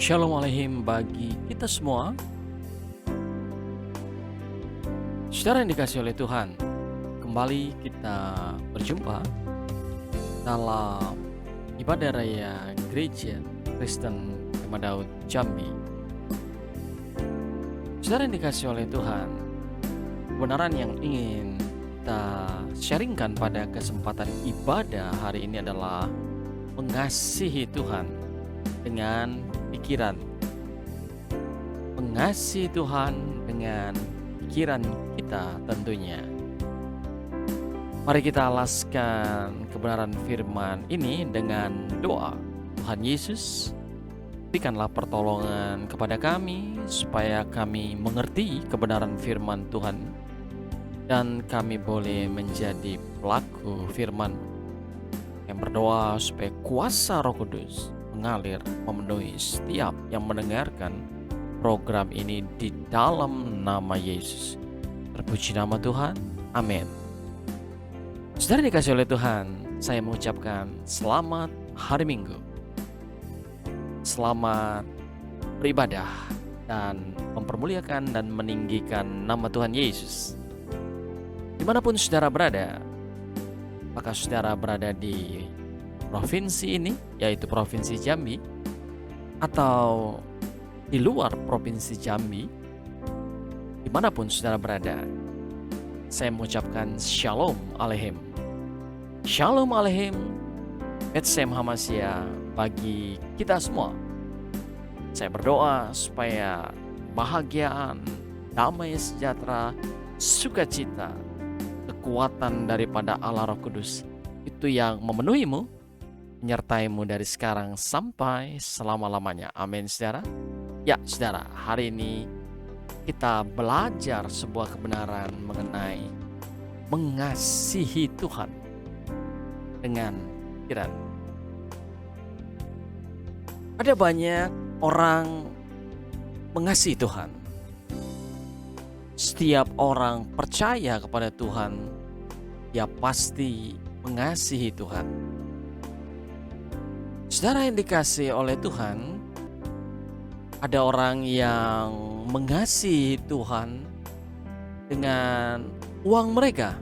Shalom Aleihim bagi kita semua. Saudara yang dikasihi oleh Tuhan, kembali kita berjumpa dalam ibadah raya Gereja Kristen Kemah Daud Jambi. Saudara yang dikasihi oleh Tuhan, kebenaran yang ingin kita sharingkan pada kesempatan ibadah hari ini adalah mengasihi Tuhan dengan pikiran. Mengasihi Tuhan dengan pikiran kita tentunya. Mari kita alaskan kebenaran firman ini dengan doa. Tuhan Yesus, berikanlah pertolongan kepada kami supaya kami mengerti kebenaran firman Tuhan dan kami boleh menjadi pelaku firman. Yang berdoa supaya kuasa Roh Kudus mengalir memenuhi setiap yang mendengarkan program ini di dalam nama Yesus. Terpuji nama Tuhan. Amin. Saudara dikasih oleh Tuhan, saya mengucapkan selamat hari Minggu. Selamat beribadah dan mempermuliakan dan meninggikan nama Tuhan Yesus. Dimanapun saudara berada, apakah saudara berada di provinsi ini, yaitu Provinsi Jambi, atau di luar Provinsi Jambi, dimanapun saudara berada, saya mengucapkan Shalom Aleihim. Shalom Aleihim, Betsem Hamasya bagi kita semua. Saya berdoa supaya kebahagiaan, damai sejahtera, sukacita, kekuatan daripada Allah Roh Kudus itu yang memenuhimu, menyertaimu dari sekarang sampai selama-lamanya. Amin, saudara. Ya, saudara, hari ini kita belajar sebuah kebenaran mengenai mengasihi Tuhan dengan pikiran. Ada banyak orang mengasihi Tuhan. Setiap orang percaya kepada Tuhan, dia pasti mengasihi Tuhan. Saudara yang dikasihi oleh Tuhan, ada orang yang mengasihi Tuhan dengan uang mereka.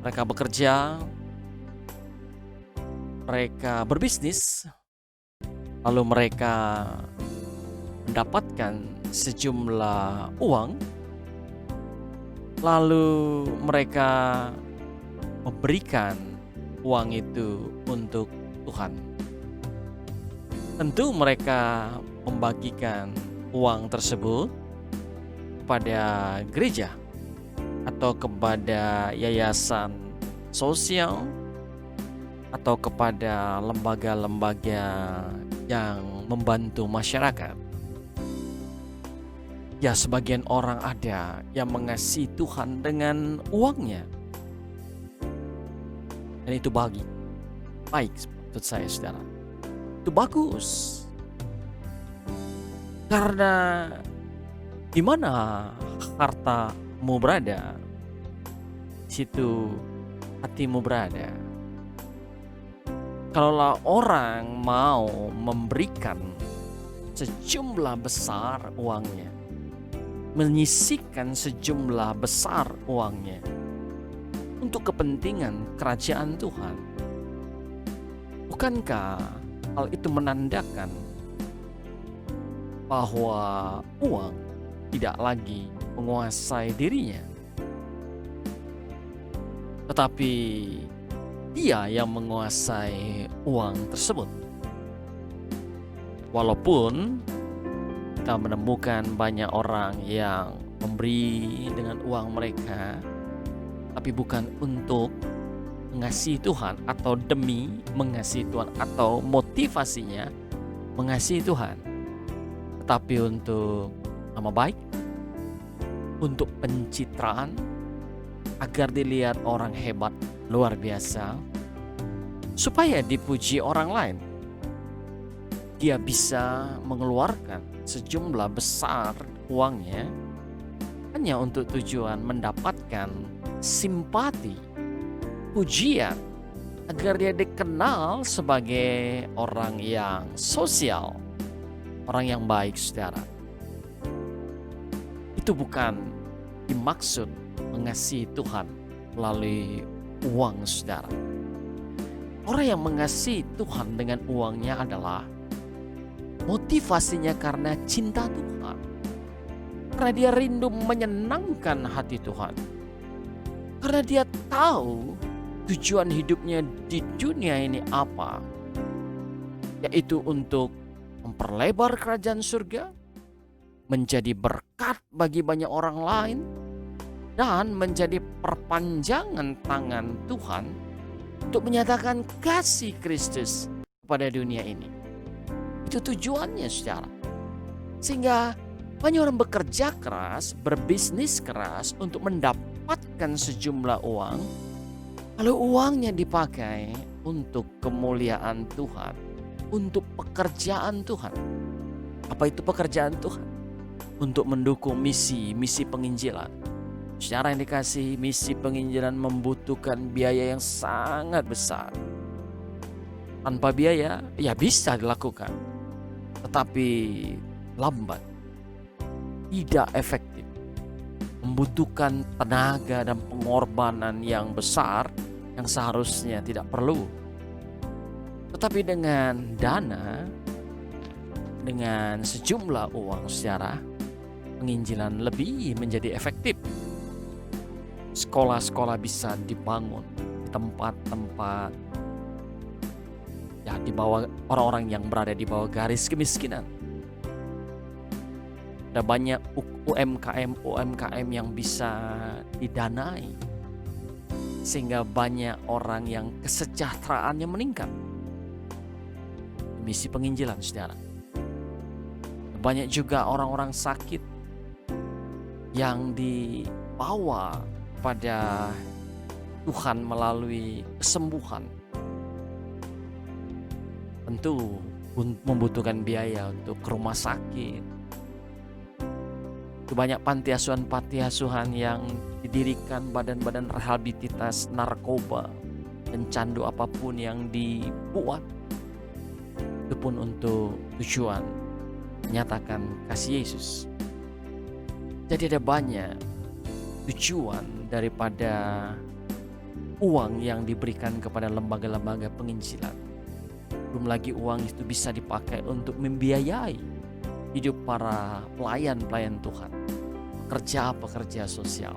Mereka bekerja, mereka berbisnis, lalu mereka mendapatkan sejumlah uang, lalu mereka memberikan uang itu untuk Tuhan. Tentu mereka membagikan uang tersebut kepada gereja atau kepada yayasan sosial atau kepada lembaga-lembaga yang membantu masyarakat. Ya, sebagian orang ada yang mengasihi Tuhan dengan uangnya. Dan itu baik, maksud saya, saudara. Itu bagus. Karena di mana hartamu berada, di situ hatimu berada. Kalaulah orang mau memberikan sejumlah besar uangnya, menyisihkan sejumlah besar uangnya untuk kepentingan kerajaan Tuhan, bukankah hal itu menandakan bahwa uang tidak lagi menguasai dirinya, tetapi dia yang menguasai uang tersebut? Walaupun kita menemukan banyak orang yang memberi dengan uang mereka, tapi bukan untuk mengasihi Tuhan atau demi mengasihi Tuhan atau motivasinya mengasihi Tuhan, tetapi untuk nama baik, untuk pencitraan, agar dilihat orang hebat, luar biasa, supaya dipuji orang lain. Dia bisa mengeluarkan sejumlah besar uangnya hanya untuk tujuan mendapatkan simpati, pujian, agar dia dikenal sebagai orang yang sosial, orang yang baik, saudara. Itu bukan dimaksud mengasihi Tuhan melalui uang, saudara. Orang yang mengasihi Tuhan dengan uangnya adalah motivasinya karena cinta Tuhan. Karena dia rindu menyenangkan hati Tuhan. Karena dia tahu tujuan hidupnya di dunia ini apa. Yaitu untuk memperlebar kerajaan surga, menjadi berkat bagi banyak orang lain, dan menjadi perpanjangan tangan Tuhan untuk menyatakan kasih Kristus kepada dunia ini. Itu tujuannya, saudara. Sehingga banyak orang bekerja keras, berbisnis keras untuk mendapatkan sejumlah uang. Lalu uangnya dipakai untuk kemuliaan Tuhan, untuk pekerjaan Tuhan. Apa itu pekerjaan Tuhan? Untuk mendukung misi penginjilan. Secara yang dikasih, misi penginjilan membutuhkan biaya yang sangat besar. Tanpa biaya, ya bisa dilakukan. Tetapi lambat, tidak efektif. Membutuhkan tenaga dan pengorbanan yang besar yang seharusnya tidak perlu. Tetapi dengan dana, dengan sejumlah uang, secara penginjilan lebih menjadi efektif. Sekolah-sekolah bisa dibangun di tempat-tempat ya di bawah orang-orang yang berada di bawah garis kemiskinan. Ada banyak UMKM yang bisa didanai sehingga banyak orang yang kesejahteraannya meningkat. Misi penginjilan, saudara. Banyak juga orang-orang sakit yang dibawa pada Tuhan melalui kesembuhan. Tentu membutuhkan biaya untuk ke rumah sakit. Banyak panti asuhan yang didirikan, badan-badan rehabilitas narkoba dan candu apapun yang dibuat. Itu pun untuk tujuan menyatakan kasih Yesus. Jadi ada banyak tujuan daripada uang yang diberikan kepada lembaga-lembaga penginjilan. Belum lagi uang itu bisa dipakai untuk membiayai hidup para pelayan-pelayan Tuhan, pekerja-pekerja sosial.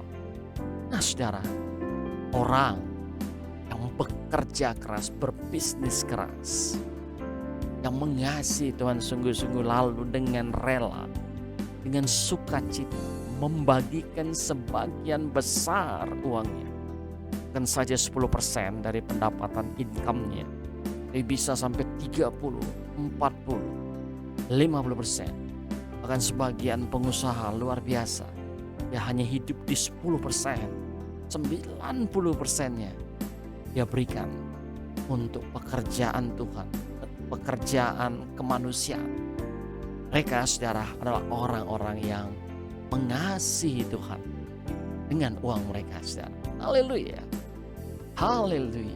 Nah, saudara, orang yang bekerja keras, berbisnis keras, yang mengasihi Tuhan sungguh-sungguh, lalu dengan rela, dengan sukacita membagikan sebagian besar uangnya, bukan saja 10% dari pendapatan income-nya, tapi bisa sampai 30, 40, 50%. Bahkan sebagian pengusaha luar biasa, dia hanya hidup di 10%, 90%-nya dia berikan untuk pekerjaan Tuhan, pekerjaan kemanusiaan. Mereka, saudara, adalah orang-orang yang mengasihi Tuhan dengan uang mereka, saudara. Haleluya. Haleluya.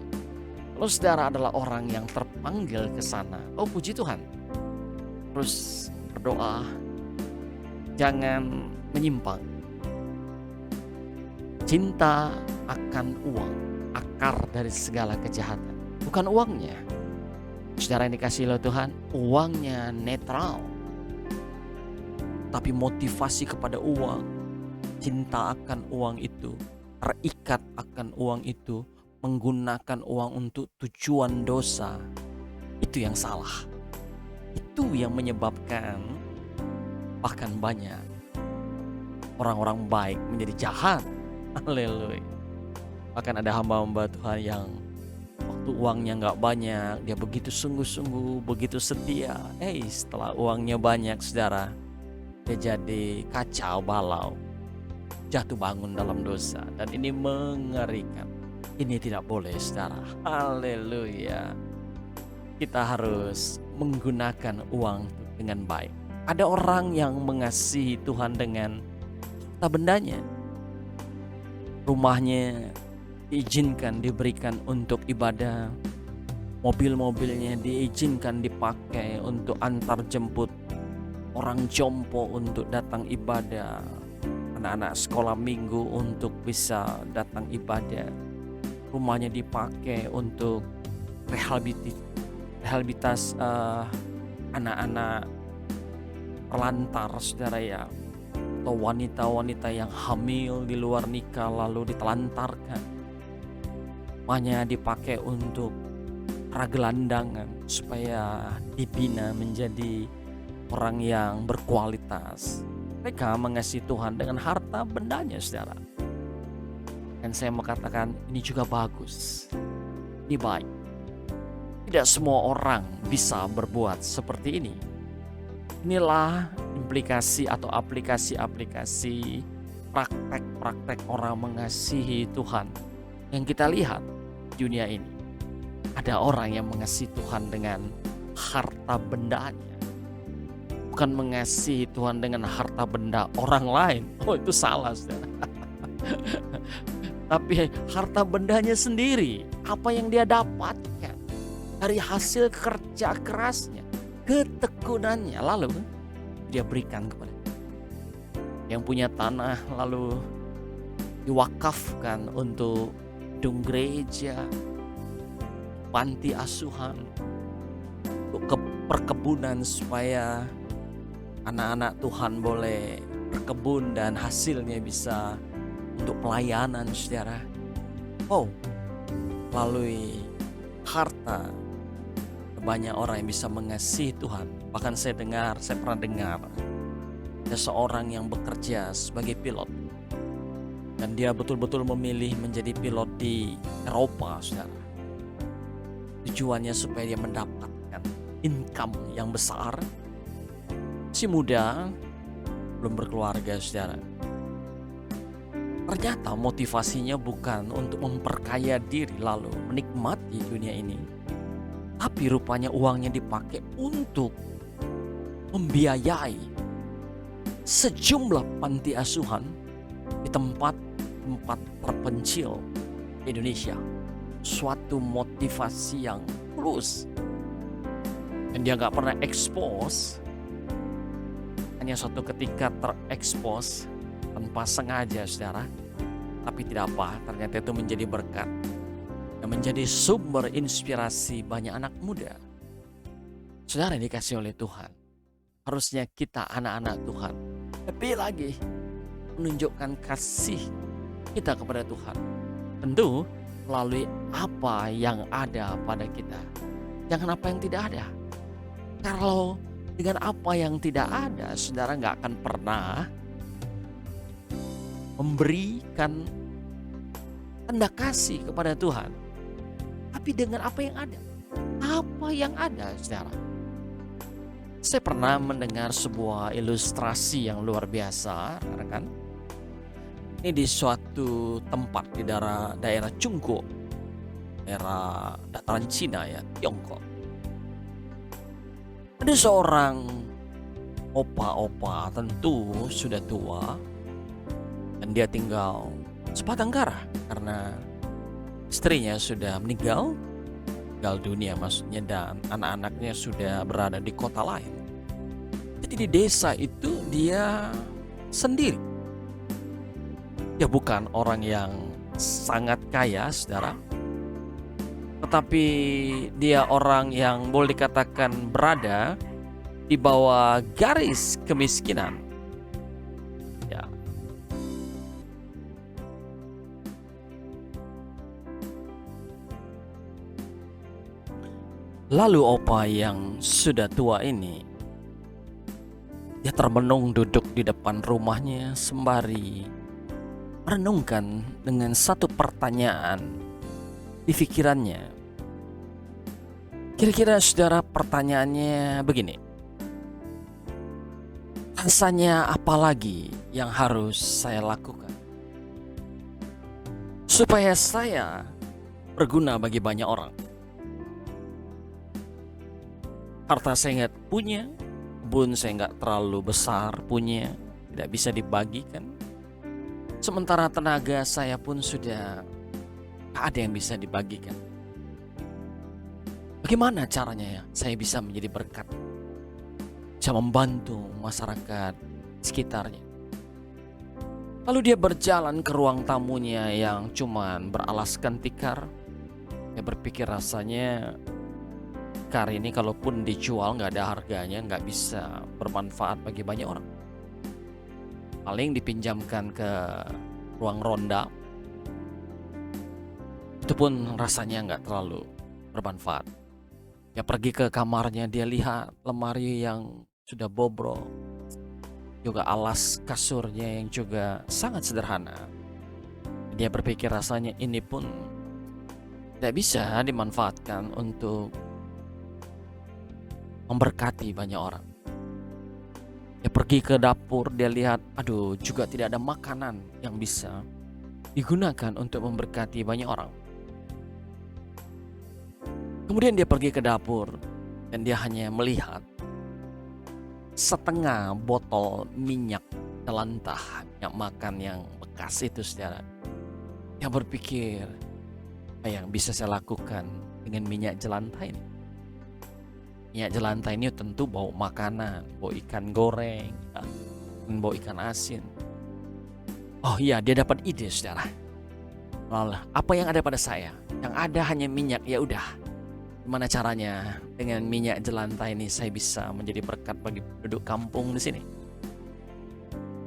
Kalau saudara adalah orang yang terpanggil ke sana, oh puji Tuhan. Terus berdoa, jangan menyimpang. Cinta akan uang, akar dari segala kejahatan. Bukan uangnya. Saudara yang dikasihi oleh Tuhan, uangnya netral. Tapi motivasi kepada uang, cinta akan uang itu, terikat akan uang itu, menggunakan uang untuk tujuan dosa, itu yang salah. Itu yang menyebabkan bahkan banyak orang-orang baik menjadi jahat. Haleluya. Bahkan ada hamba-hamba Tuhan yang waktu uangnya gak banyak, dia begitu sungguh-sungguh, begitu setia. Setelah uangnya banyak, saudara, dia jadi kacau balau, jatuh bangun dalam dosa. Dan ini mengerikan. Ini tidak boleh, saudara. Haleluya. Kita harus menggunakan uang dengan baik. Ada orang yang mengasihi Tuhan dengan harta bendanya. Rumahnya diizinkan diberikan untuk ibadah, mobil-mobilnya diizinkan dipakai untuk antar jemput orang jompo untuk datang ibadah, anak-anak sekolah minggu untuk bisa datang ibadah, rumahnya dipakai untuk rehabilitas anak-anak terlantar, saudara ya, atau wanita-wanita yang hamil di luar nikah lalu ditelantarkan. Rumahnya dipakai untuk para gelandangan supaya dibina menjadi orang yang berkualitas. Mereka mengasihi Tuhan dengan harta bendanya, saudara. Dan saya mau katakan ini juga bagus. Ini baik. Tidak semua orang bisa berbuat seperti ini. Inilah implikasi atau aplikasi-aplikasi praktek-praktek orang mengasihi Tuhan yang kita lihat di dunia ini. Ada orang yang mengasihi Tuhan dengan harta bendanya, bukan mengasihi Tuhan dengan harta benda orang lain. Oh, itu salah, saudara. Tapi harta bendanya sendiri, apa yang dia dapatkan dari hasil kerja kerasnya, ketekunannya, lalu dia berikan kepada yang punya tanah, lalu diwakafkan untuk gedung gereja, panti asuhan, untuk perkebunan supaya anak-anak Tuhan boleh berkebun dan hasilnya bisa untuk pelayanan, saudara. Oh, melalui harta banyak orang yang bisa mengasihi Tuhan. Bahkan saya pernah dengar ada seorang yang bekerja sebagai pilot, dan dia betul-betul memilih menjadi pilot di Eropa, saudara. Tujuannya supaya dia mendapatkan income yang besar. Si muda, belum berkeluarga, saudara. Ternyata motivasinya bukan untuk memperkaya diri lalu menikmati dunia ini, tapi rupanya uangnya dipakai untuk membiayai sejumlah panti asuhan di tempat-tempat terpencil di Indonesia. Suatu motivasi yang tulus, dan dia gak pernah expose. Hanya suatu ketika terekspos tanpa sengaja, saudara. Tapi tidak apa, ternyata itu menjadi berkat dan menjadi sumber inspirasi banyak anak muda. Saudara yang dikasih oleh Tuhan, harusnya kita anak-anak Tuhan lebih lagi menunjukkan kasih kita kepada Tuhan. Tentu melalui apa yang ada pada kita, jangan apa yang tidak ada. Kalau dengan apa yang tidak ada, saudara gak akan pernah memberikan tanda kasih kepada Tuhan. Tapi dengan apa yang ada, saudara. Saya pernah mendengar sebuah ilustrasi yang luar biasa, kan? Ini di suatu tempat di daerah Chungko, daerah dataran Cina ya, Tiongkok. Ada seorang opa-opa, tentu sudah tua, dan dia tinggal sebatang kara karena istrinya sudah meninggal dunia maksudnya, dan anak-anaknya sudah berada di kota lain. Jadi di desa itu dia sendiri. Dia bukan orang yang sangat kaya, saudara, tetapi dia orang yang boleh dikatakan berada di bawah garis kemiskinan. Ya. Lalu opa yang sudah tua ini, dia termenung duduk di depan rumahnya sembari merenungkan dengan satu pertanyaan di pikirannya. Kira-kira, saudara, pertanyaannya begini: rasanya apa lagi yang harus saya lakukan supaya saya berguna bagi banyak orang? Harta saya nggak punya, kebun saya nggak terlalu besar punya, tidak bisa dibagikan. Sementara tenaga saya pun sudah tak ada yang bisa dibagikan. Bagaimana caranya ya saya bisa menjadi berkat, bisa membantu masyarakat sekitarnya? Lalu dia berjalan ke ruang tamunya yang cuman beralaskan tikar. Dia berpikir rasanya tikar ini kalaupun dijual nggak ada harganya, nggak bisa bermanfaat bagi banyak orang. Paling dipinjamkan ke ruang ronda, itu pun rasanya nggak terlalu bermanfaat. Dia pergi ke kamarnya, dia lihat lemari yang sudah bobrok, juga alas kasurnya yang juga sangat sederhana. Dia berpikir rasanya ini pun tidak bisa dimanfaatkan untuk memberkati banyak orang. Dia pergi ke dapur, dia lihat, aduh juga tidak ada makanan yang bisa digunakan untuk memberkati banyak orang. Kemudian dia pergi ke dapur dan dia hanya melihat setengah botol minyak jelantah, minyak makan yang bekas itu, saudara. Dia berpikir, apa yang bisa saya lakukan dengan minyak jelantah ini? Minyak jelantah ini tentu bau makanan, bau ikan goreng, bau ikan asin. Oh iya, dia dapat ide, saudara. Lalu apa yang ada pada saya? Yang ada hanya minyak, ya udah. Gimana caranya dengan minyak jelantah ini saya bisa menjadi berkat bagi penduduk kampung di sini?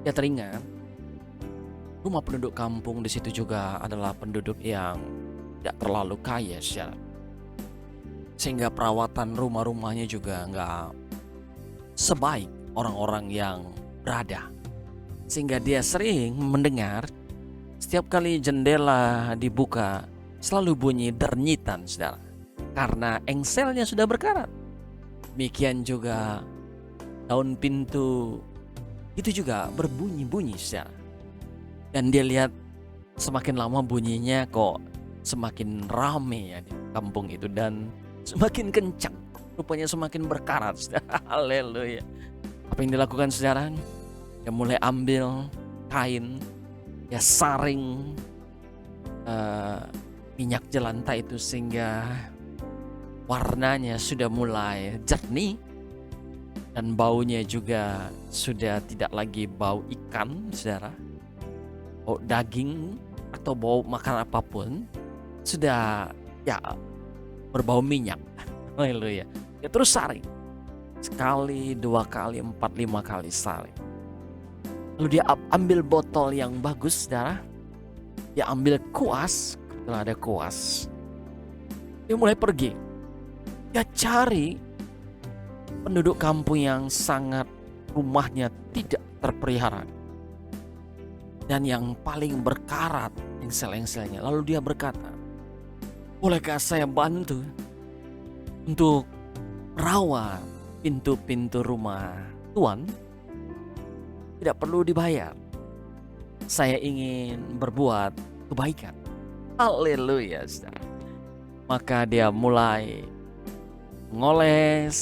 Dia teringat rumah penduduk kampung di situ juga adalah penduduk yang tidak terlalu kaya secara, sehingga perawatan rumah-rumahnya juga nggak sebaik orang-orang yang berada. Sehingga dia sering mendengar setiap kali jendela dibuka selalu bunyi dernyitan, saudara. Karena engselnya sudah berkarat. Demikian juga daun pintu itu juga berbunyi-bunyi, saudara. Dan dia lihat semakin lama bunyinya kok semakin rame ya di kampung itu, dan semakin kencang. Rupanya semakin berkarat, saudara. Haleluya. Apa yang dilakukan, saudara? Dia mulai ambil kain, dia saring minyak jelantah itu sehingga warnanya sudah mulai jernih dan baunya juga sudah tidak lagi bau ikan, saudara, bau daging atau bau makan apapun, sudah ya berbau minyak. Haleluya. Ya terus saring, sekali, 2 kali, 4, 5 kali saring. Lalu dia ambil botol yang bagus, saudara. Dia ambil kuas, kebetulan ada kuas. Dia mulai pergi. Dia cari penduduk kampung yang sangat rumahnya tidak terpelihara dan yang paling berkarat engsel-engselnya. Lalu dia berkata, bolehkah saya bantu untuk merawat pintu-pintu rumah Tuan? Tidak perlu dibayar. Saya ingin berbuat kebaikan. Haleluya. Maka dia mulai ngoles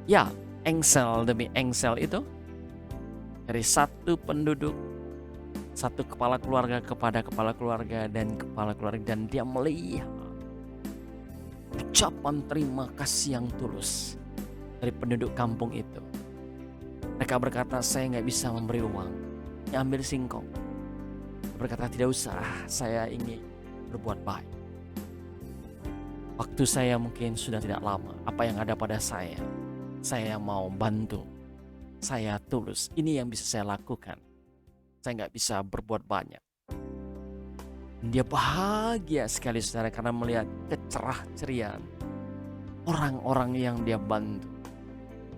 ya engsel demi engsel itu dari satu penduduk, satu kepala keluarga kepada kepala keluarga dan kepala keluarga, dan dia melihat ucapan terima kasih yang tulus dari penduduk kampung itu. Mereka berkata, saya nggak bisa memberi uang, ya ambil singkong. Dia berkata, tidak usah, saya ingin berbuat baik. Waktu saya mungkin sudah tidak lama. Apa yang ada pada saya mau bantu. Saya tulus. Ini yang bisa saya lakukan. Saya nggak bisa berbuat banyak. Dia bahagia sekali, saudara, karena melihat kecerah-ceriaan orang-orang yang dia bantu.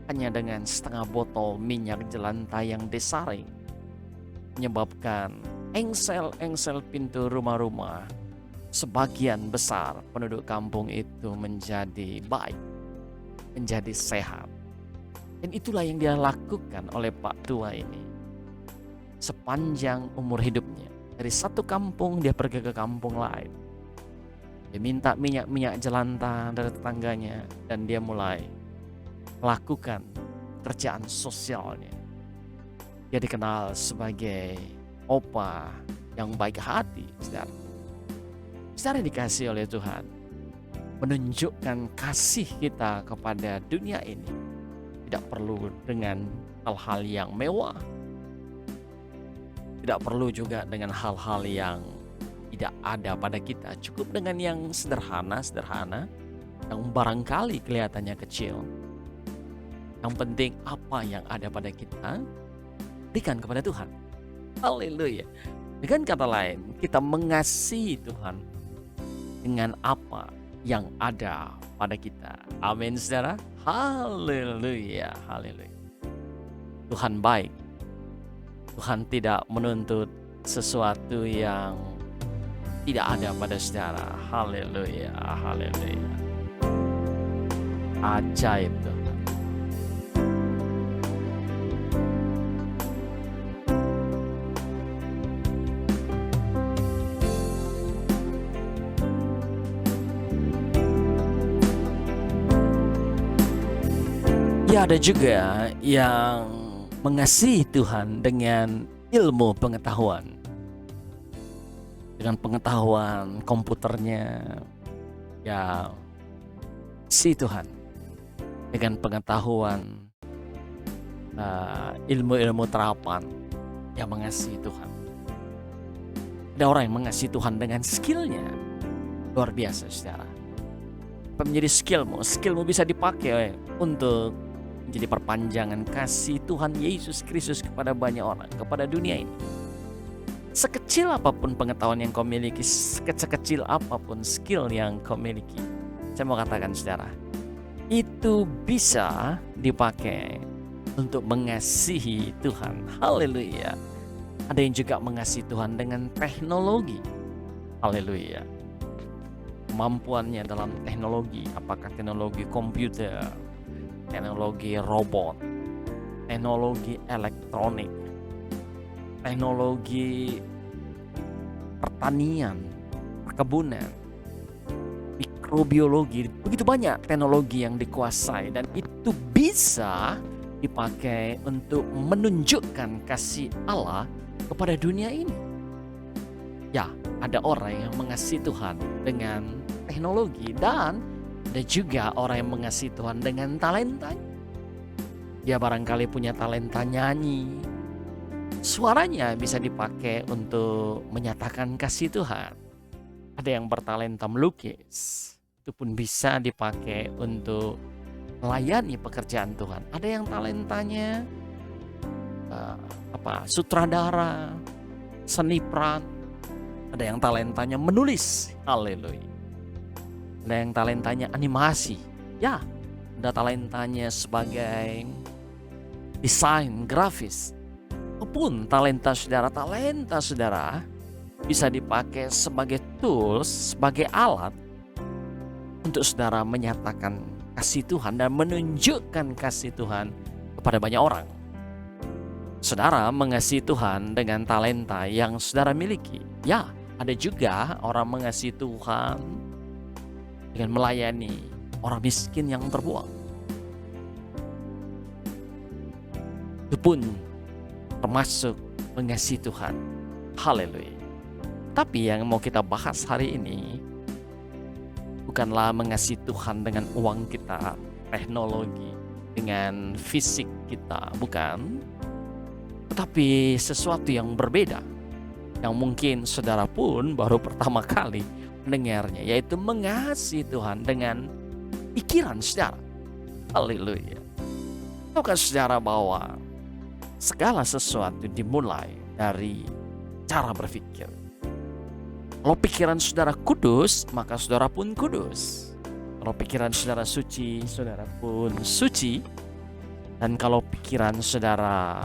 Hanya dengan setengah botol minyak jelantah yang disaring, menyebabkan engsel-engsel pintu rumah-rumah sebagian besar penduduk kampung itu menjadi baik, menjadi sehat. Dan itulah yang dia lakukan oleh Pak Tua ini sepanjang umur hidupnya. Dari satu kampung dia pergi ke kampung lain. Dia minta minyak-minyak jelantah dari tetangganya dan dia mulai melakukan kerjaan sosialnya. Dia dikenal sebagai opa yang baik hati, saudara. Saudara dikasih oleh Tuhan, menunjukkan kasih kita kepada dunia ini tidak perlu dengan hal-hal yang mewah, tidak perlu juga dengan hal-hal yang tidak ada pada kita. Cukup dengan yang sederhana-sederhana, yang barangkali kelihatannya kecil. Yang penting apa yang ada pada kita, berikan kepada Tuhan. Haleluya. Dengan kata lain, kita mengasihi Tuhan dengan apa yang ada pada kita. Amin, saudara. Haleluya, haleluya. Tuhan baik. Tuhan tidak menuntut sesuatu yang tidak ada pada saudara. Haleluya, haleluya. Ajaib Tuhan. Ya, ada juga yang mengasihi Tuhan dengan ilmu pengetahuan. Dengan pengetahuan komputernya, ya si Tuhan. Dengan pengetahuan ilmu-ilmu terapan, yang mengasihi Tuhan. Ada orang yang mengasihi Tuhan dengan skillnya. Luar biasa, saudara. Apa menjadi skillmu? Skillmu bisa dipakai untuk menjadi perpanjangan kasih Tuhan Yesus Kristus kepada banyak orang, kepada dunia ini. Sekecil apapun pengetahuan yang kau miliki, sekecil apapun skill yang kau miliki, saya mau katakan saudara, itu bisa dipakai untuk mengasihi Tuhan. Haleluya. Ada yang juga mengasihi Tuhan dengan teknologi. Haleluya. Kemampuannya dalam teknologi, apakah teknologi komputer, teknologi robot, teknologi elektronik, teknologi pertanian, perkebunan, mikrobiologi. Begitu banyak teknologi yang dikuasai dan itu bisa dipakai untuk menunjukkan kasih Allah kepada dunia ini. Ya, ada orang yang mengasihi Tuhan dengan teknologi dan ada juga orang yang mengasihi Tuhan dengan talenta. Dia barangkali punya talenta nyanyi. Suaranya bisa dipakai untuk menyatakan kasih Tuhan. Ada yang bertalenta melukis. Itu pun bisa dipakai untuk melayani pekerjaan Tuhan. Ada yang talentanya sutradara, seni peran. Ada yang talentanya menulis. Haleluya. Ada yang talentanya animasi. Ya, ada talentanya sebagai desain grafis. Apapun talenta saudara bisa dipakai sebagai tools, sebagai alat untuk saudara menyatakan kasih Tuhan dan menunjukkan kasih Tuhan kepada banyak orang. Saudara mengasihi Tuhan dengan talenta yang saudara miliki. Ya, ada juga orang mengasihi Tuhan dengan melayani orang miskin yang terbuang. Itu pun termasuk mengasihi Tuhan. Haleluya. Tapi yang mau kita bahas hari ini bukanlah mengasihi Tuhan dengan uang kita, teknologi, dengan fisik kita, bukan. Tetapi sesuatu yang berbeda, yang mungkin saudara pun baru pertama kali mendengarnya, yaitu mengasihi Tuhan dengan pikiran saudara. Haleluya. Tahukah saudara bahwa segala sesuatu dimulai dari cara berpikir. Kalau pikiran saudara kudus, maka saudara pun kudus. Kalau pikiran saudara suci, saudara pun suci. Dan kalau pikiran saudara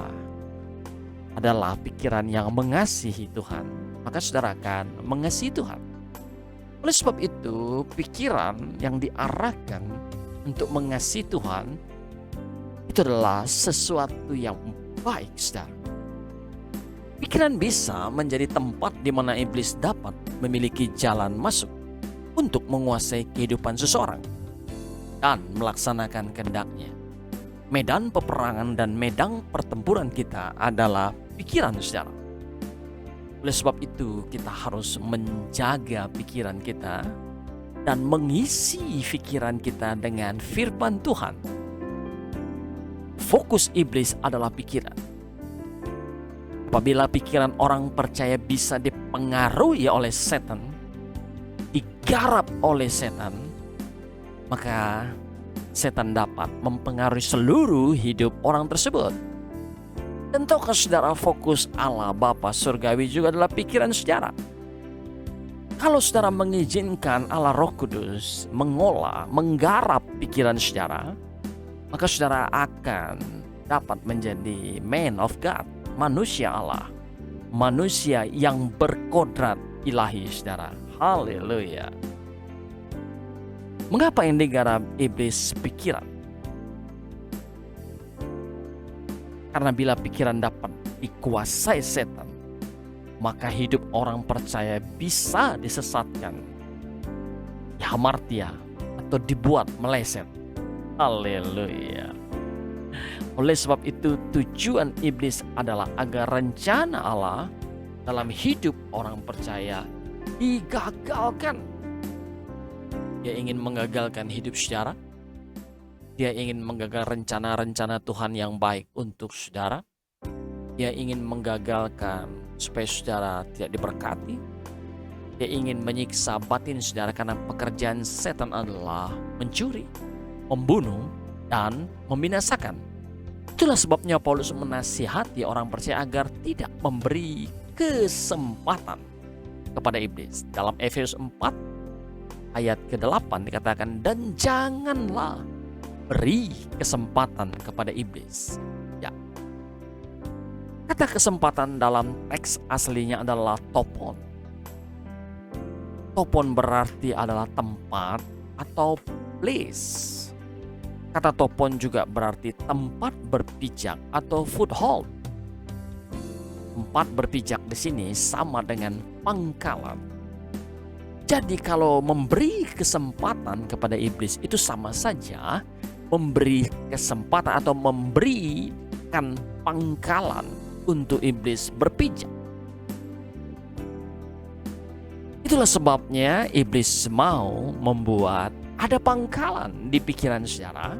adalah pikiran yang mengasihi Tuhan, maka saudara akan mengasihi Tuhan. Oleh sebab itu, pikiran yang diarahkan untuk mengasihi Tuhan itu adalah sesuatu yang baik, saudara. Pikiran bisa menjadi tempat di mana iblis dapat memiliki jalan masuk untuk menguasai kehidupan seseorang dan melaksanakan kehendaknya. Medan peperangan dan medan pertempuran kita adalah pikiran, saudara. Oleh Oleh sebab itu, kita harus menjaga pikiran kita dan mengisi pikiran kita dengan firman Tuhan. Fokus iblis adalah pikiran. Apabila pikiran orang percaya bisa dipengaruhi oleh setan, digarap oleh setan, maka setan dapat mempengaruhi seluruh hidup orang tersebut. Tentukah saudara fokus Allah Bapa Surgawi juga adalah pikiran saudara? Kalau saudara mengizinkan Allah Roh Kudus mengolah, menggarap pikiran saudara, maka saudara akan dapat menjadi man of God, manusia Allah, manusia yang berkodrat ilahi saudara. Haleluya. Mengapa yang digarap iblis pikiran? Karena bila pikiran dapat dikuasai setan, maka hidup orang percaya bisa disesatkan, hamartia, atau dibuat meleset. Haleluya. Oleh sebab itu, tujuan iblis adalah agar rencana Allah dalam hidup orang percaya digagalkan. Dia ingin menggagalkan hidup saudara. Dia ingin menggagal rencana-rencana Tuhan yang baik untuk saudara. Dia ingin menggagalkan supaya saudara tidak diberkati. Dia ingin menyiksa batin saudara karena pekerjaan setan adalah mencuri, membunuh, dan membinasakan. Itulah sebabnya Paulus menasihati orang percaya agar tidak memberi kesempatan kepada iblis. Dalam Efesus 4 ayat ke-8 dikatakan, dan janganlah beri kesempatan kepada iblis. Ya. Kata kesempatan dalam teks aslinya adalah topon. Topon berarti adalah tempat atau place. Kata topon juga berarti tempat berpijak atau foothold. Tempat berpijak di sini sama dengan pangkalan. Jadi kalau memberi kesempatan kepada iblis itu sama saja memberi kesempatan atau memberikan pangkalan untuk iblis berpijak. Itulah sebabnya iblis mau membuat ada pangkalan di pikiran saudara,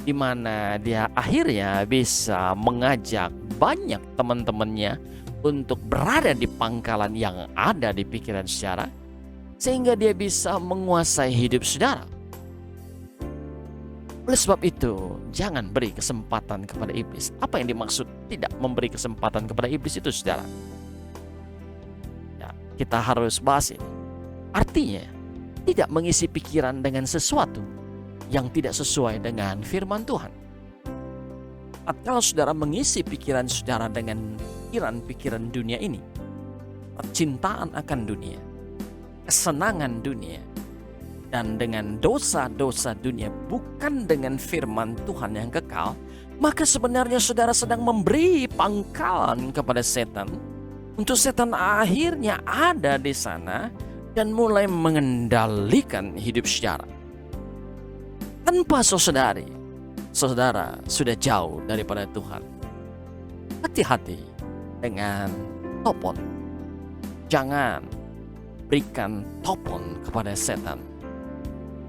di mana dia akhirnya bisa mengajak banyak teman-temannya untuk berada di pangkalan yang ada di pikiran saudara, sehingga dia bisa menguasai hidup saudara. Oleh sebab itu, jangan beri kesempatan kepada iblis. Apa yang dimaksud tidak memberi kesempatan kepada iblis itu, saudara? Ya, kita harus bahas ini. Artinya, tidak mengisi pikiran dengan sesuatu yang tidak sesuai dengan firman Tuhan. Kalau saudara mengisi pikiran saudara dengan pikiran-pikiran dunia ini, percintaan akan dunia, kesenangan dunia, dan dengan dosa-dosa dunia, bukan dengan firman Tuhan yang kekal, maka sebenarnya saudara sedang memberi pangkalan kepada setan, untuk setan akhirnya ada di sana dan mulai mengendalikan hidup saudara. Tanpa saudara sudah jauh daripada Tuhan. Hati-hati dengan topon. Jangan berikan topon kepada setan.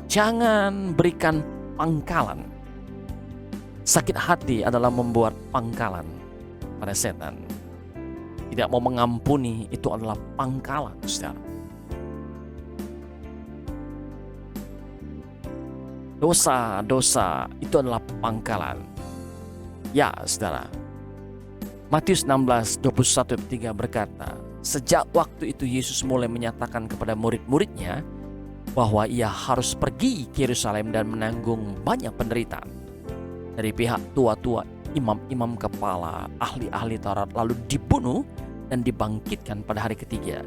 Jangan berikan pangkalan. Sakit hati adalah membuat pangkalan pada setan. Tidak mau mengampuni itu adalah pangkalan, saudara. Dosa-dosa itu adalah pangkalan. Ya, saudara. Matius 16:21-3 berkata, sejak waktu itu Yesus mulai menyatakan kepada murid-muridnya bahwa ia harus pergi ke Yerusalem dan menanggung banyak penderitaan dari pihak tua-tua, imam-imam kepala, ahli-ahli Taurat, lalu dibunuh dan dibangkitkan pada hari ketiga.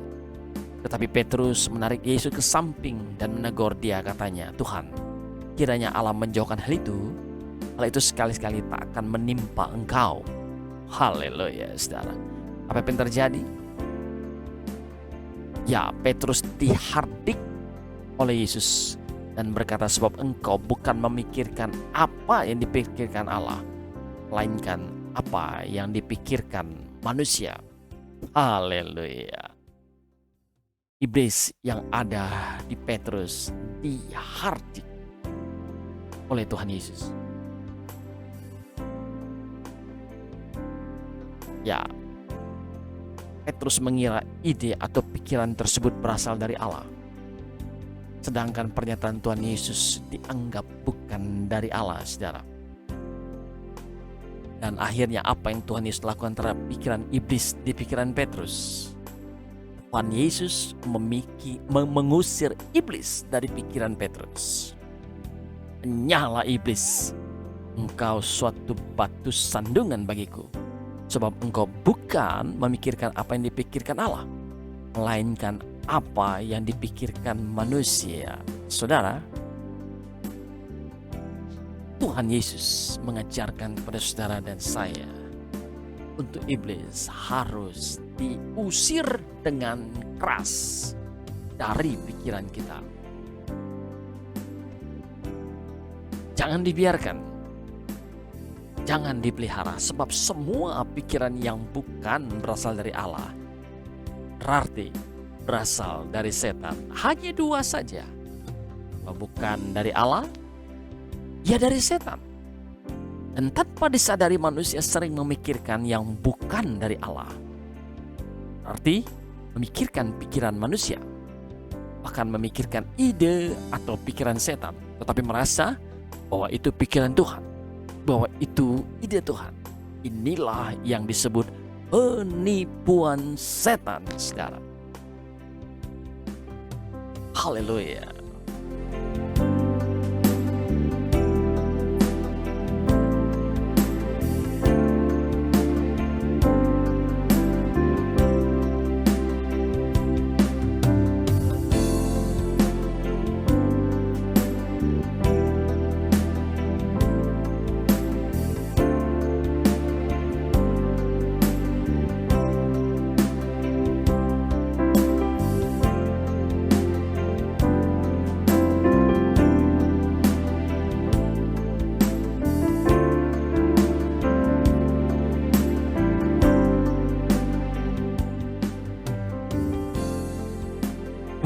Tetapi Petrus menarik Yesus ke samping dan menegur dia, katanya, Tuhan, kiranya Allah menjauhkan hal itu sekali-sekali tak akan menimpa engkau. Haleluya, saudara. Apa yang terjadi? Ya, Petrus dihardik oleh Yesus dan berkata, sebab engkau bukan memikirkan apa yang dipikirkan Allah, melainkan apa yang dipikirkan manusia. Haleluya. Iblis yang ada di Petrus dihardik oleh Tuhan Yesus. Ya, Petrus mengira ide atau pikiran tersebut berasal dari Allah. Sedangkan pernyataan Tuhan Yesus dianggap bukan dari Allah, saudara. Dan akhirnya apa yang Tuhan Yesus lakukan terhadap pikiran iblis di pikiran Petrus? Tuhan Yesus mengusir iblis dari pikiran Petrus. Nyala iblis, engkau suatu batu sandungan bagiku, sebab engkau bukan memikirkan apa yang dipikirkan Allah, melainkan apa yang dipikirkan manusia. Saudara, Tuhan Yesus mengajarkan kepada saudara dan saya untuk iblis harus diusir dengan keras dari pikiran kita. Jangan dibiarkan, jangan dipelihara, sebab semua pikiran yang bukan berasal dari Allah berarti berasal dari setan. Hanya dua saja, bukan dari Allah, ya dari setan. Dan tanpa disadari manusia sering memikirkan yang bukan dari Allah. Berarti memikirkan pikiran manusia, bahkan memikirkan ide atau pikiran setan, tetapi merasa bahwa itu pikiran Tuhan, bahwa itu ide Tuhan. Inilah yang disebut penipuan setan, saudara. Haleluya.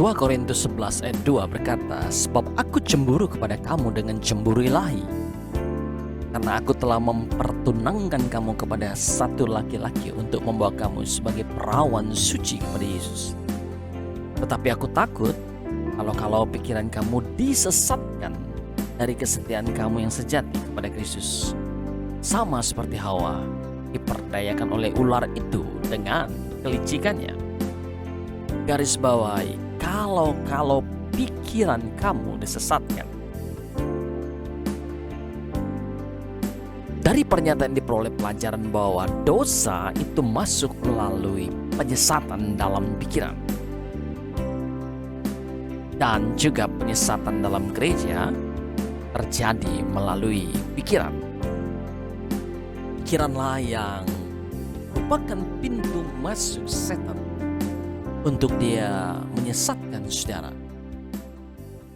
2 Korintus 11 ayat 2 berkata, sebab aku cemburu kepada kamu dengan cemburu ilahi, karena aku telah mempertunangkan kamu kepada satu laki-laki untuk membawa kamu sebagai perawan suci kepada Yesus. Tetapi aku takut kalau pikiran kamu disesatkan dari kesetiaan kamu yang sejati kepada Kristus, sama seperti Hawa diperdayakan oleh ular itu dengan kelicikannya. Garis bawahi, kalau pikiran kamu disesatkan. Dari pernyataan diperoleh pelajaran bahwa dosa itu masuk melalui penyesatan dalam pikiran. Dan juga penyesatan dalam gereja terjadi melalui pikiran. Pikiranlah yang merupakan pintu masuk setan untuk dia menyesatkan saudara.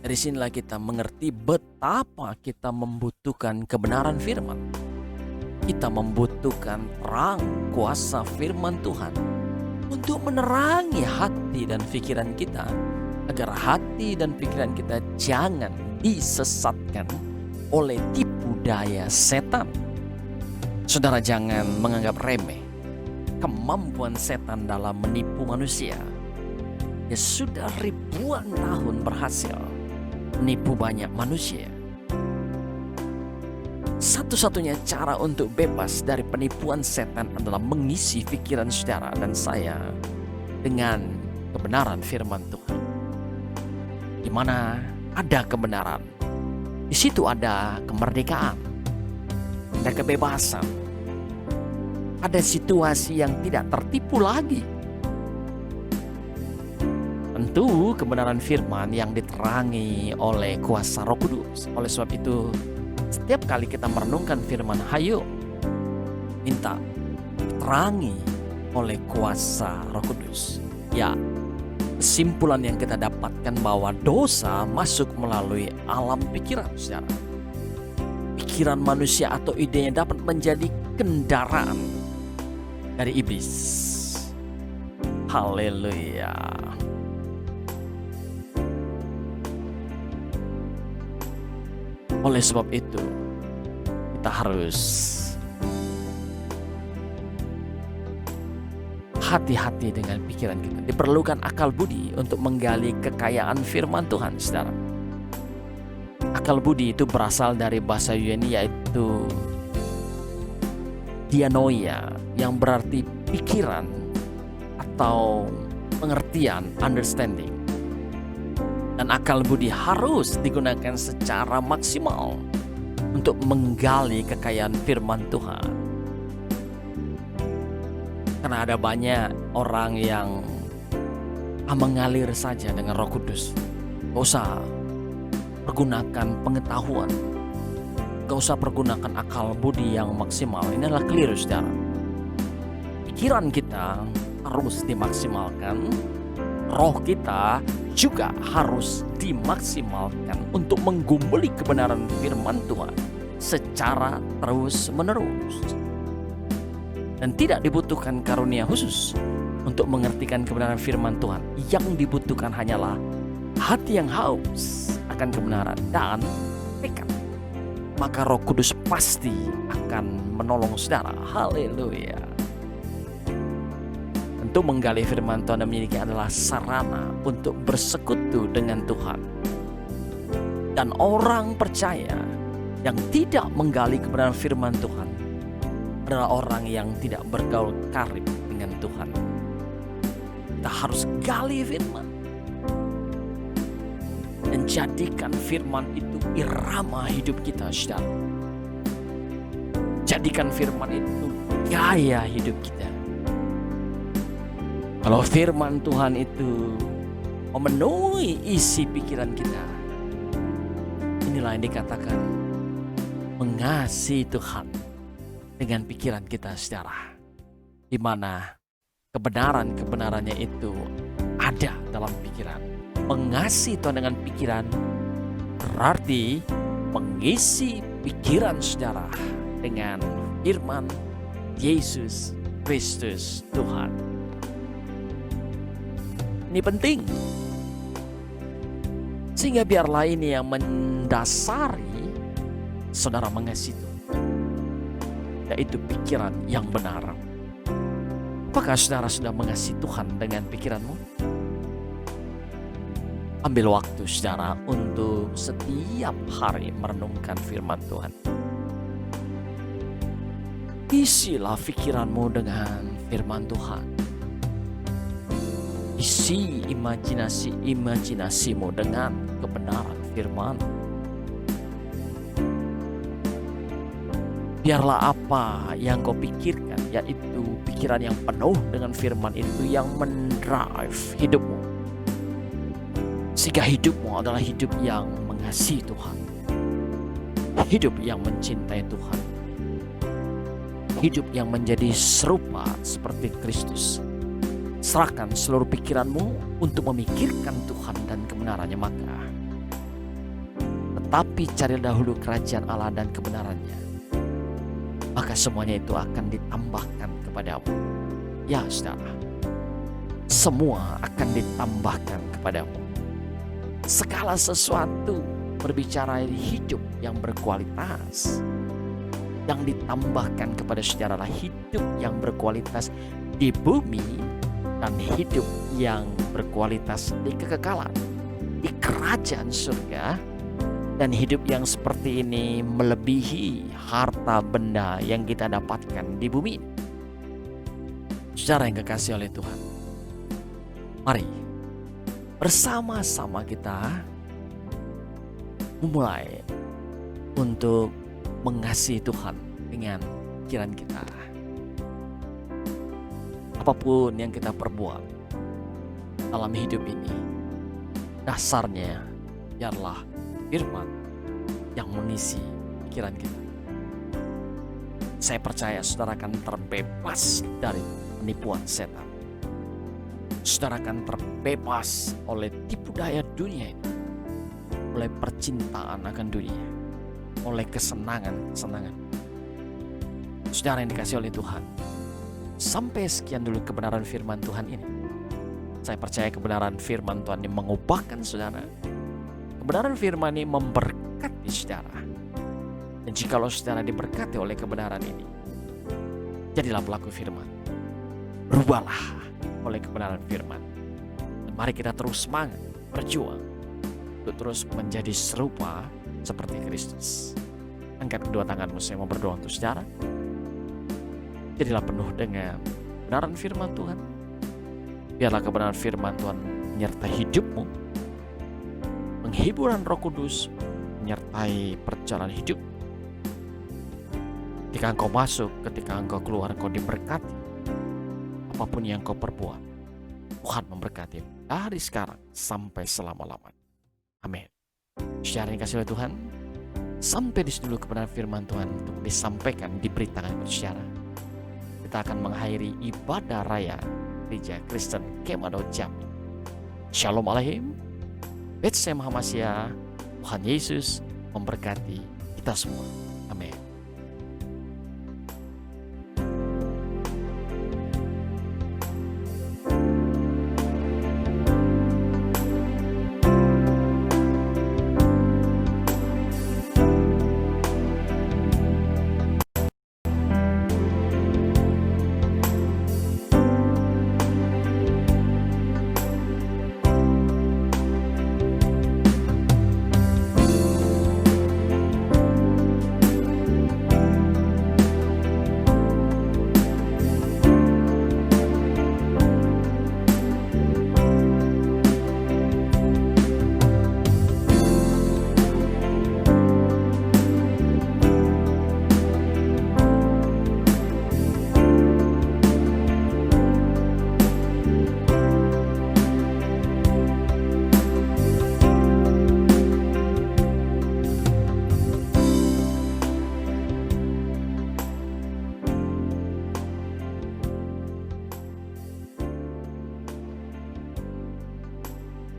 Dari sinilah kita mengerti betapa kita membutuhkan kebenaran firman. Kita membutuhkan terang kuasa firman Tuhan untuk menerangi hati dan pikiran kita, agar hati dan pikiran kita jangan disesatkan oleh tipu daya setan. Saudara, jangan menganggap remeh kemampuan setan dalam menipu manusia. Dia sudah ribuan tahun berhasil menipu banyak manusia. Satu-satunya cara untuk bebas dari penipuan setan adalah mengisi pikiran saudara dan saya dengan kebenaran firman Tuhan. Di mana ada kebenaran, di situ ada kemerdekaan, ada kebebasan, ada situasi yang tidak tertipu lagi. Tentu kebenaran firman yang diterangi oleh kuasa Roh Kudus. Oleh sebab itu, setiap kali kita merenungkan firman, hayo minta diterangi oleh kuasa Roh Kudus. Ya, kesimpulan yang kita dapatkan bahwa dosa masuk melalui alam pikiran, saudara. Pikiran manusia atau idenya dapat menjadi kendaraan dari iblis. Haleluya. Oleh sebab itu, kita harus hati-hati dengan pikiran kita. Diperlukan akal budi untuk menggali kekayaan firman Tuhan, saudara. Akal budi itu berasal dari bahasa Yunani, yaitu dianoia, yang berarti pikiran atau pengertian, understanding. Dan akal budi harus digunakan secara maksimal untuk menggali kekayaan firman Tuhan. Karena ada banyak orang yang mengalir saja dengan Roh Kudus. Gak usah pergunakan pengetahuan, gak usah pergunakan akal budi yang maksimal. Ini adalah keliru, saudara. Pikiran kita harus dimaksimalkan, roh kita juga harus dimaksimalkan untuk menggumuli kebenaran firman Tuhan secara terus-menerus. Dan tidak dibutuhkan karunia khusus untuk mengertikan kebenaran firman Tuhan. Yang dibutuhkan hanyalah hati yang haus akan kebenaran dan tekad. Maka Roh Kudus pasti akan menolong saudara. Haleluya. Tentu menggali firman Tuhan dan memiliki adalah sarana untuk bersekutu dengan Tuhan. Dan orang percaya yang tidak menggali kebenaran firman Tuhan adalah orang yang tidak bergaul karib dengan Tuhan. Kita harus gali firman dan jadikan firman itu irama hidup kita, saudara. Jadikan firman itu gaya hidup kita. Kalau firman Tuhan itu memenuhi isi pikiran kita, inilah yang dikatakan mengasihi Tuhan dengan pikiran kita, saudara, di mana kebenarannya itu ada dalam pikiran. Mengasihi Tuhan dengan pikiran berarti mengisi pikiran saudara dengan firman Yesus Kristus Tuhan. Ini penting, sehingga biarlah ini yang mendasari saudara mengasihi Tuhan, yaitu pikiran yang benar. Apakah saudara sudah mengasihi Tuhan dengan pikiranmu? Ambil waktu saudara untuk setiap hari merenungkan firman Tuhan. Isilah pikiranmu dengan firman Tuhan. Isi imajinasimu dengan kebenaran firman. Biarlah apa yang kau pikirkan, yaitu pikiran yang penuh dengan firman itu, yang mendrive hidupmu. Sehingga hidupmu adalah hidup yang mengasihi Tuhan. Hidup yang mencintai Tuhan. Hidup yang menjadi serupa seperti Kristus. Serahkan seluruh pikiranmu untuk memikirkan Tuhan dan kebenarannya, maka tetapi cari dahulu kerajaan Allah dan kebenarannya, maka semuanya itu akan ditambahkan kepadamu. Ya saudara, semua akan ditambahkan kepadamu. Segala sesuatu berbicara hidup yang berkualitas. Yang ditambahkan kepada saudara adalah hidup yang berkualitas di bumi dan hidup yang berkualitas di kekekalan, di kerajaan surga. Dan hidup yang seperti ini melebihi harta benda yang kita dapatkan di bumi. Saudara yang kekasih oleh Tuhan, mari bersama-sama kita memulai untuk mengasihi Tuhan dengan pikiran kita. Apapun yang kita perbuat dalam hidup ini, dasarnya ialah firman yang mengisi pikiran kita. Saya percaya saudara akan terbebas dari penipuan setan. Saudara akan terbebas oleh tipu daya dunia ini, oleh percintaan akan dunia, oleh kesenangan-kesenangan. Saudara yang dikasihi oleh Tuhan, sampai sekian dulu kebenaran firman Tuhan ini. Saya percaya kebenaran firman Tuhan ini mengubahkan saudara. Kebenaran firman ini memberkati saudara. Dan jikalau saudara diberkati oleh kebenaran ini, jadilah pelaku firman. Berubahlah oleh kebenaran firman. Dan mari kita terus semangat, berjuang untuk terus menjadi serupa seperti Kristus. Angkat kedua tanganmu, saya mau berdoa untuk saudara. Jadilah penuh dengan kebenaran firman Tuhan. Biarlah kebenaran firman Tuhan menyertai hidupmu. Penghiburan Roh Kudus menyertai perjalanan hidup. Ketika engkau masuk, ketika engkau keluar, engkau diberkati. Apapun yang engkau perbuat, Tuhan memberkati dari sekarang sampai selama-lamanya. Amin. Secara yang kasih oleh Tuhan, sampai di sini dulu kebenaran firman Tuhan untuk disampaikan, diberitakan kepada saudara. Kita akan mengakhiri ibadah raya Gereja Kristen Kemado Jambi. Shalom Aleichem. Betsy Muhammadiyah. Tuhan Yesus memberkati kita semua. Amin.